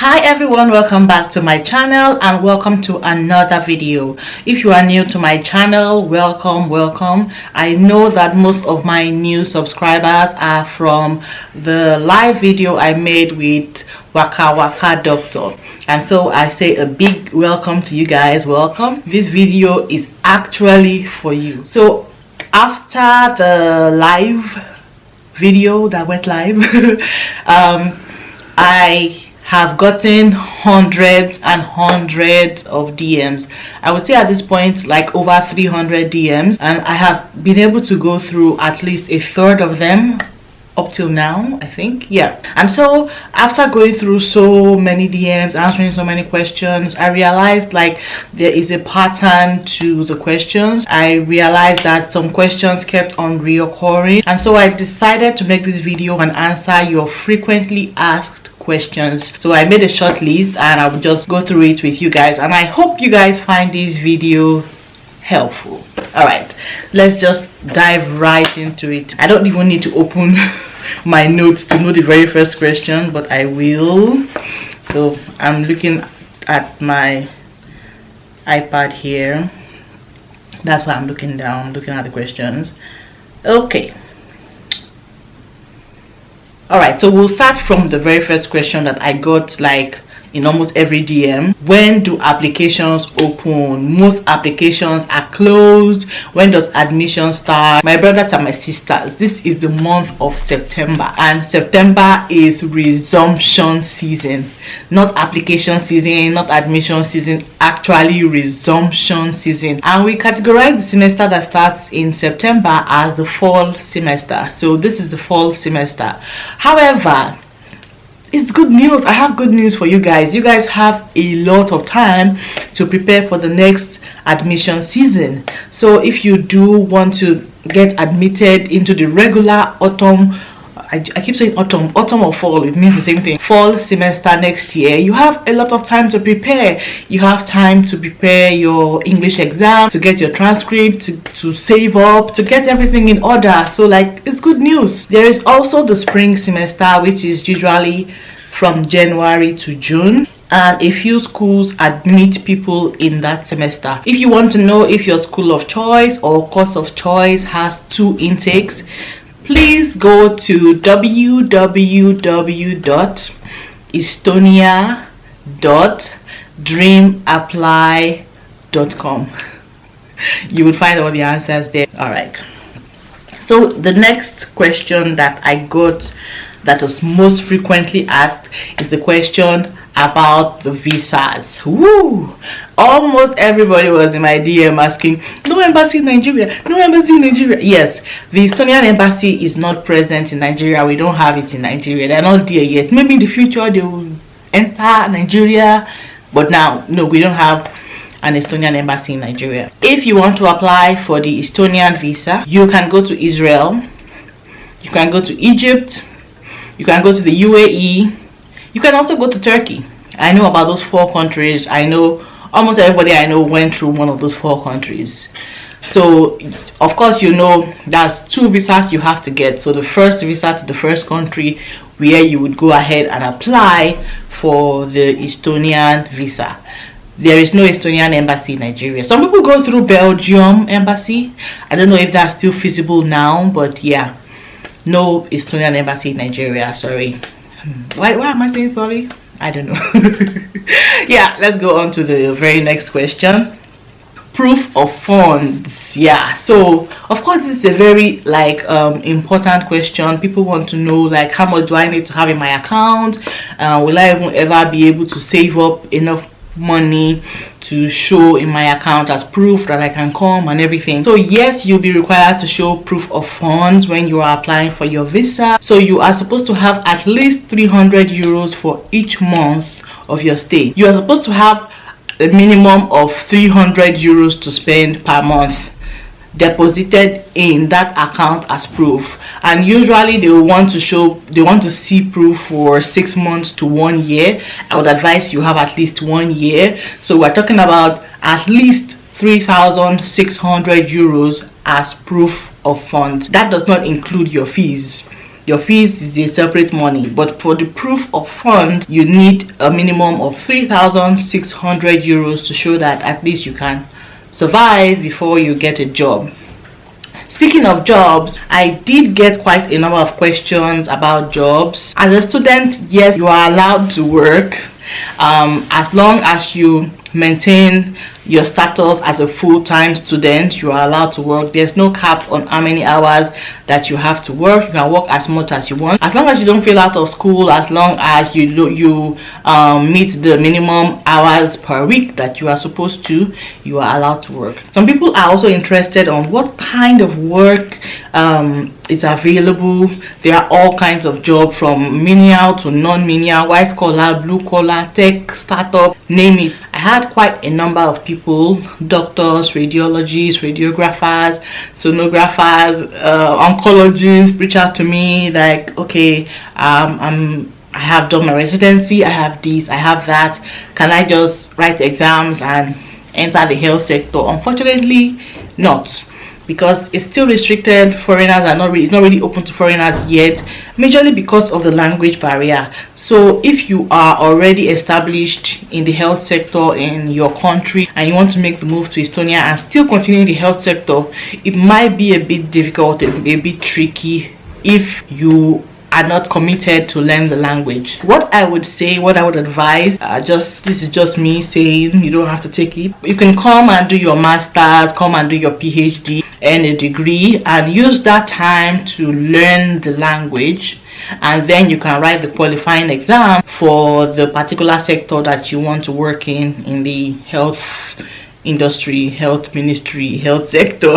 Hi everyone, welcome back to my channel and welcome to another video. If you are new to my channel, welcome. I know that most of my new subscribers are from the live video I made with Waka Doctor, and so I say a big welcome to you guys. Welcome. This video is actually for you. So after the live video that went live I have gotten hundreds and hundreds of DMs. I would say at this point like over 300 DMs, and I have been able to go through at least a third of them up till now, I think. Yeah. And so after going through so many DMs, answering so many questions, I realized like there is a pattern to the questions. I realized that some questions kept on reoccurring, and so I decided to make this video and answer your frequently asked questions. So I made a short list and I will just go through it with you guys, and I hope you guys find this video helpful. All right, let's just dive right into it. I don't even need to open my notes to know the very first question, but I will. So I'm looking at my iPad here. That's why I'm looking down, looking at the questions. Okay. All right, so we'll start from the very first question that I got like in almost every DM. When do applications open? Most applications are closed. When does admission start? My brothers and my sisters, this is the month of September, and September is resumption season. Not application season, not admission season, actually resumption season. And we categorize the semester that starts in September as the fall semester. So this is the fall semester. However, it's good news. I have good news for you guys. You guys have a lot of time to prepare for the next admission season. So if you do want to get admitted into the regular autumn, I keep saying autumn or fall, it means the same thing, fall semester next year, you have a lot of time to prepare. You have time to prepare your English exam, to get your transcript, to save up, to get everything in order. So like, it's good news. There is also the spring semester, which is usually from January to June, and a few schools admit people in that semester. If you want to know if your school of choice or course of choice has 2 intakes, please go to www.estonia.dreamapply.com. You will find all the answers there. All right, so the next question that I got that was most frequently asked is the question about the visas. Woo! Almost everybody was in my DM asking, no embassy in Nigeria, no embassy in Nigeria. Yes, the Estonian embassy is not present in Nigeria. We don't have it in Nigeria. They're not there yet. Maybe in the future they will enter Nigeria, but now, no, we don't have an Estonian embassy in Nigeria. If you want to apply for the Estonian visa, you can go to Israel, you can go to Egypt, you can go to the UAE, you can also go to Turkey. I know about those 4 countries. I know almost everybody I know went through one of those 4 countries. So of course, you know that's 2 visas you have to get. So the first visa to the first country where you would go ahead and apply for the Estonian visa. There is no Estonian embassy in Nigeria. Some people go through Belgium embassy. I don't know if that's still feasible now, but yeah, no Estonian embassy in Nigeria. Sorry. Why am I saying sorry? I don't know. Yeah, let's go on to the very next question. Proof of funds. Yeah, so of course this is a very like important question. People want to know like, how much do I need to have in my account? Will I even ever be able to save up enough money to show in my account as proof that I can come and everything? So yes, you'll be required to show proof of funds when you are applying for your visa. So you are supposed to have at least 300 euros for each month of your stay. You are supposed to have a minimum of 300 euros to spend per month deposited in that account as proof, and usually they want to see proof for 6 months to 1 year. I would advise you have at least 1 year. So we're talking about at least 3,600 euros as proof of funds. That does not include your fees. your fees is a separate money. But for the proof of funds, you need a minimum of 3,600 euros to show that at least you can survive before you get a job. Speaking of jobs, I did get quite a number of questions about jobs. As a student, yes, you are allowed to work as long as you maintain your status as a full-time student. You are allowed to work. There's no cap on how many hours that you have to work. You can work as much as you want, as long as you don't fail out of school, as long as you meet the minimum hours per week that you are supposed to. You are allowed to work. Some people are also interested on what kind of work is available. There are all kinds of jobs, from menial to non-menial, white collar, blue collar, tech, startup, name it. I had quite a number of people, doctors, radiologists, radiographers, sonographers, oncologists, reach out to me like, okay, I have done my residency, I have this, I have that, can I just write exams and enter the health sector? Unfortunately not, because it's still restricted. Foreigners are not really, it's not really open to foreigners yet, majorly because of the language barrier. So if you are already established in the health sector in your country and you want to make the move to Estonia and still continue in the health sector, it might be a bit difficult, a bit tricky if you are not committed to learn the language. What I would say, what I would advise, this is just me saying, you don't have to take it. You can come and do your master's, come and do your PhD and a degree, and use that time to learn the language, and then you can write the qualifying exam for the particular sector that you want to work in the health industry, health ministry, health sector.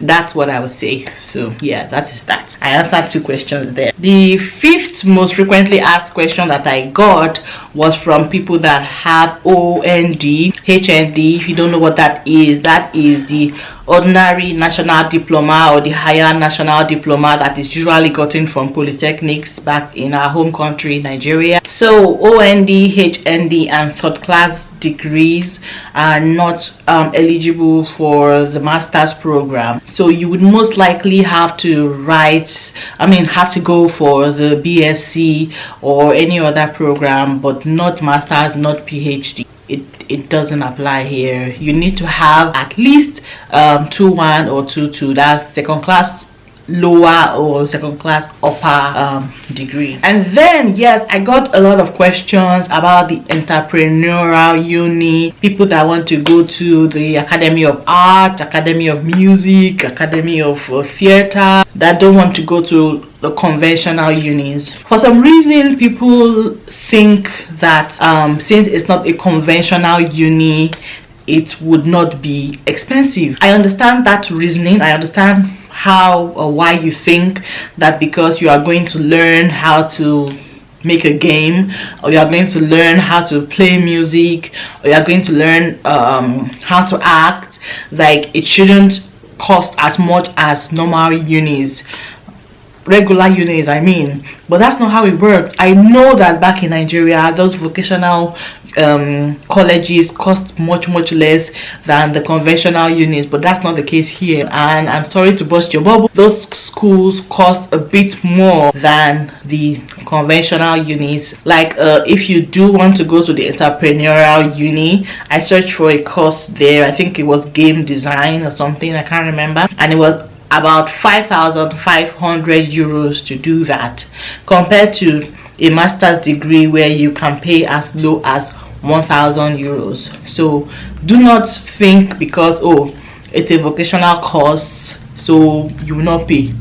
That's what I would say. So yeah, that is that. I answered 2 questions there. The 5th most frequently asked question that I got was from people that have OND, HND. If you don't know what that is the ordinary national diploma or the higher national diploma that is usually gotten from polytechnics back in our home country, Nigeria. So OND, HND and 3rd class degrees are not eligible for the master's program. So you would most likely have to have to go for the BSc or any other program, but not master's, not PhD. It doesn't apply here. You need to have at least 2-1 or 2-2, that's 2nd class lower or 2nd class upper degree. And then yes, I got a lot of questions about the entrepreneurial uni, people that want to go to the Academy of Art, Academy of Music, Academy of Theater, that don't want to go to the conventional unis. For some reason, people think that since it's not a conventional uni, it would not be expensive. I understand that reasoning. I understand how or why you think that because you are going to learn how to make a game, or you are going to learn how to play music, or you are going to learn how to act, like it shouldn't cost as much as normal unis, regular unis I mean. But that's not how it works. I know that back in Nigeria, those vocational colleges cost much less than the conventional unis, but that's not the case here. And I'm sorry to burst your bubble, those schools cost a bit more than the conventional unis. Like if you do want to go to the entrepreneurial uni, I searched for a course there, I think it was game design or something, I can't remember, and it was about 5,500 euros to do that, compared to a master's degree where you can pay as low as 1,000 euros. So do not think because it's a vocational course so you will not pay.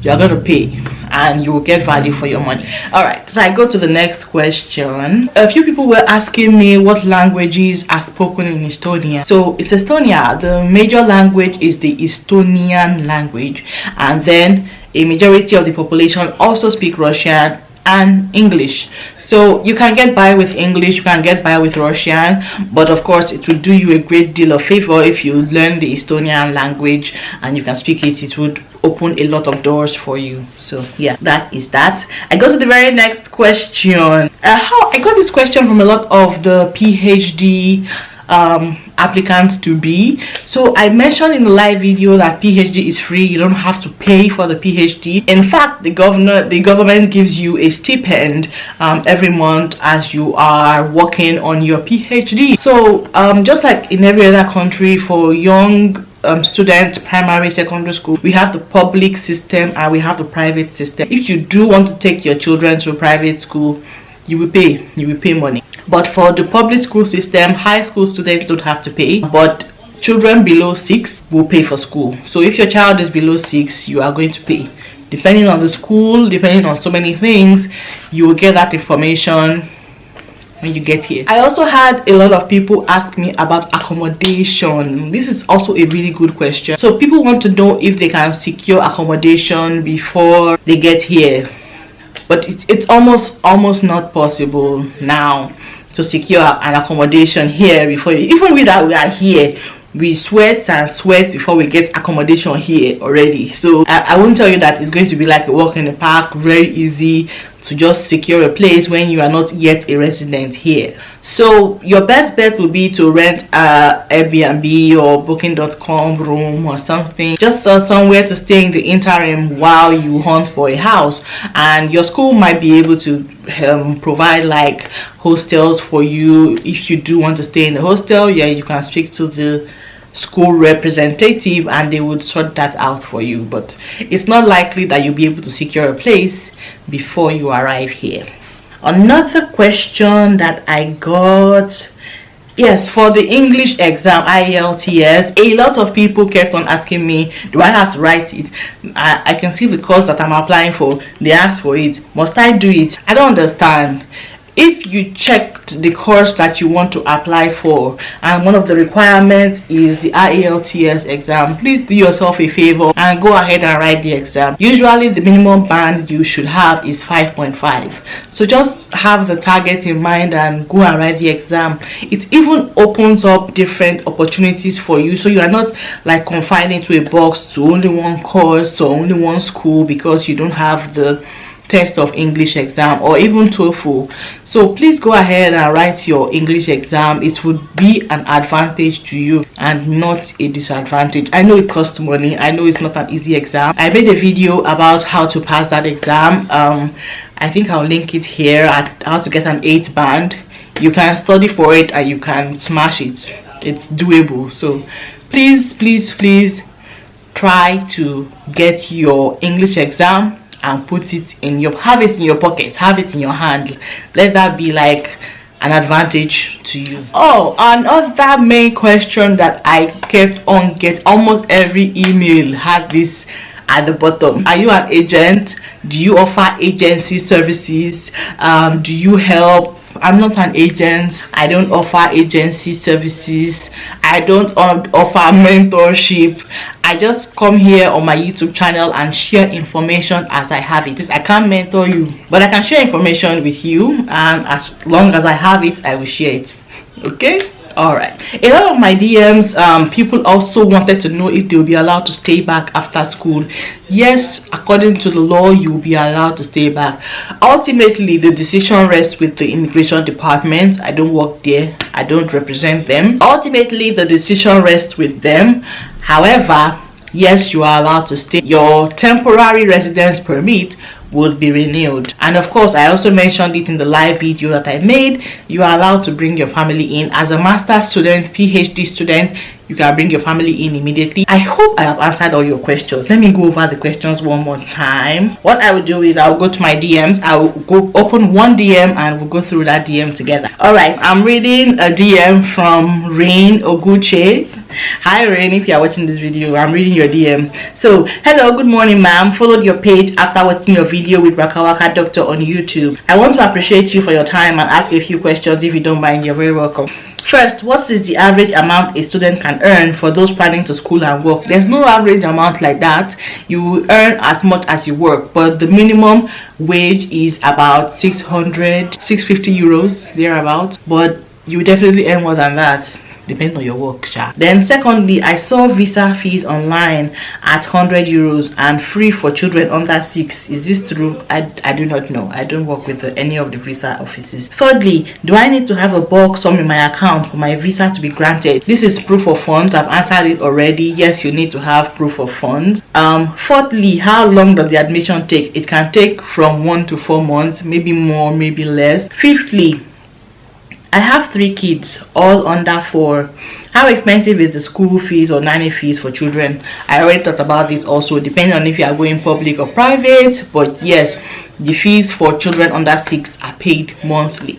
You are going to pay and you will get value for your money. Alright, so I go to the next question. A few people were asking me what languages are spoken in Estonia. So it's Estonia. The major language is the Estonian language, and then a majority of the population also speak Russian and English. So you can get by with English, you can get by with Russian, but of course it will do you a great deal of favor if you learn the Estonian language and you can speak it. It would open a lot of doors for you. So yeah, that is that. I go to the very next question. I got this question from a lot of the PhD applicants to be. So I mentioned in the live video that PhD is free. You don't have to pay for the PhD. In fact, the government gives you a stipend every month as you are working on your PhD. So just like in every other country, for young students, primary, secondary school, we have the public system and we have the private system. If you do want to take your children to a private school, you will pay money. But for the public school system, high school students don't have to pay, but children below 6 will pay for school. So if your child is below 6, you are going to pay. Depending on the school, depending on so many things, you will get that information when you get here. I also had a lot of people ask me about accommodation. This is also a really good question. So people want to know if they can secure accommodation before they get here, but it's almost not possible now to secure an accommodation here before even without we are here. We sweat and sweat before we get accommodation here already. So I won't tell you that it's going to be like a walk in the park, very easy to just secure a place when you are not yet a resident here. So your best bet will be to rent a Airbnb or booking.com room or something, just somewhere to stay in the interim while you hunt for a house. And your school might be able to provide like hostels for you. If you do want to stay in the hostel, yeah, you can speak to the school representative and they would sort that out for you, but it's not likely that you'll be able to secure a place before you arrive here. Another question that I got, yes, for the English exam, IELTS, a lot of people kept on asking me, do I have to write it? I can see the course that I'm applying for, they asked for it, must I do it? I don't understand. If you checked the course that you want to apply for and one of the requirements is the IELTS exam, please do yourself a favor and go ahead and write the exam. Usually the minimum band you should have is 5.5. So just have the target in mind and go and write the exam. It even opens up different opportunities for you, so you are not like confined into a box to only one course or only one school because you don't have the test of English exam or even TOEFL. So please go ahead and write your English exam. It would be an advantage to you and not a disadvantage. I know it costs money, I know it's not an easy exam. I made a video about how to pass that exam. I think I'll link it here at how to get an 8 band. You can study for it and you can smash it. It's doable. So please try to get your English exam and put it in your, have it in your pocket, have it in your hand. Let that be like an advantage to you. Oh, another main question that I kept on get, almost every email had this at the bottom. Are you an agent? Do you offer agency services? Do you help? I'm not an agent. I don't offer agency services. I don't offer mentorship. I just come here on my YouTube channel and share information as I have it. I can't mentor you, but I can share information with you, and as long as I have it, I will share it. Okay? Alright, a lot of my DMs, people also wanted to know if they will be allowed to stay back after school. Yes, according to the law, you will be allowed to stay back. Ultimately, the decision rests with the immigration department. I don't work there, I don't represent them. Ultimately, the decision rests with them. However, yes, you are allowed to stay. Your temporary residence permit would be renewed, and of course I also mentioned it in the live video that I made. You are allowed to bring your family in. As a master's student, PhD student, you can bring your family in immediately. I hope I have answered all your questions. Let me go over the questions one more time. What I will do is I'll go to my DMs. I will go open one DM and we'll go through that DM together. All right, I'm reading a DM from Rain Oguche. Hi Rain, if you are watching this video, I'm reading your DM. So, hello, good morning ma'am. Followed your page after watching your video with Waka Waka Doctor on YouTube. I want to appreciate you for your time and ask a few questions. If you don't mind, you're very welcome. First, what is the average amount a student can earn for those planning to school and work? There's no average amount like that. You earn as much as you work, but the minimum wage is about 650 euros thereabouts, but you definitely earn more than that. depending on your work. Then secondly, I saw visa fees online at €100 and free for children under 6. Is this true? I do not know. I don't work with any of the visa offices. Thirdly, do I need to have a bulk sum in my account for my visa to be granted? This is proof of funds. I've answered it already. Yes, you need to have proof of funds. Fourthly, how long does the admission take? It can take from 1 to 4 months, maybe more, maybe less. Fifthly, I have 3 kids, all under 4. How expensive is the school fees or nanny fees for children? I already talked about this also, depending on if you are going public or private. But yes, the fees for children under 6 are paid monthly.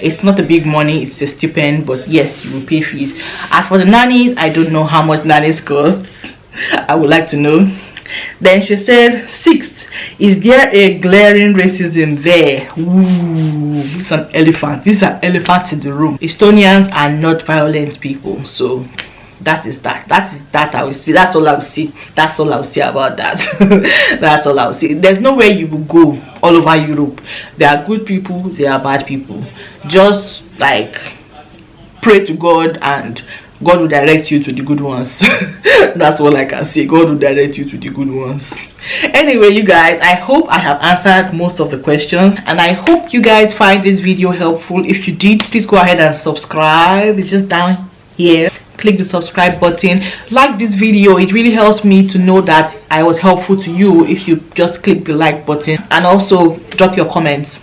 It's not a big money, it's a stipend, but yes, you will pay fees. As for the nannies, I don't know how much nannies costs. I would like to know. Then she said, sixth, is there a glaring racism there? Ooh, it's an elephant. These are elephants in the room. Estonians are not violent people, so that is that I will see. That's all I will see. That's all I will say about that. That's all I will see. There's nowhere you will go all over Europe. There are good people, there are bad people. Just like pray to God and God will direct you to the good ones. That's all I can say. God will direct you to the good ones. Anyway, you guys, I hope I have answered most of the questions, and I hope you guys find this video helpful. If you did, please go ahead and subscribe. It's just down here. Click the subscribe button. Like this video. It really helps me to know that I was helpful to you if you just click the like button, and also drop your comments.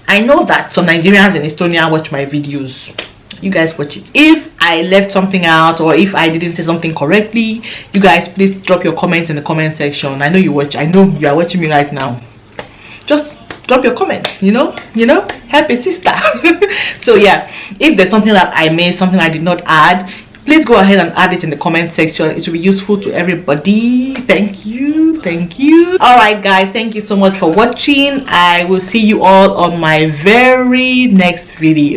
I know that some Nigerians in Estonia watch my videos. You guys watch it. If I left something out or if I didn't say something correctly, you guys please drop your comments in the comment section. I know you watch. I know you are watching me right now. Just drop your comments. You know, help a sister. So yeah, if there's something that I missed, something I did not add, please go ahead and add it in the comment section. It will be useful to everybody. Thank you. All right, guys, thank you so much for watching. I will see you all on my very next video.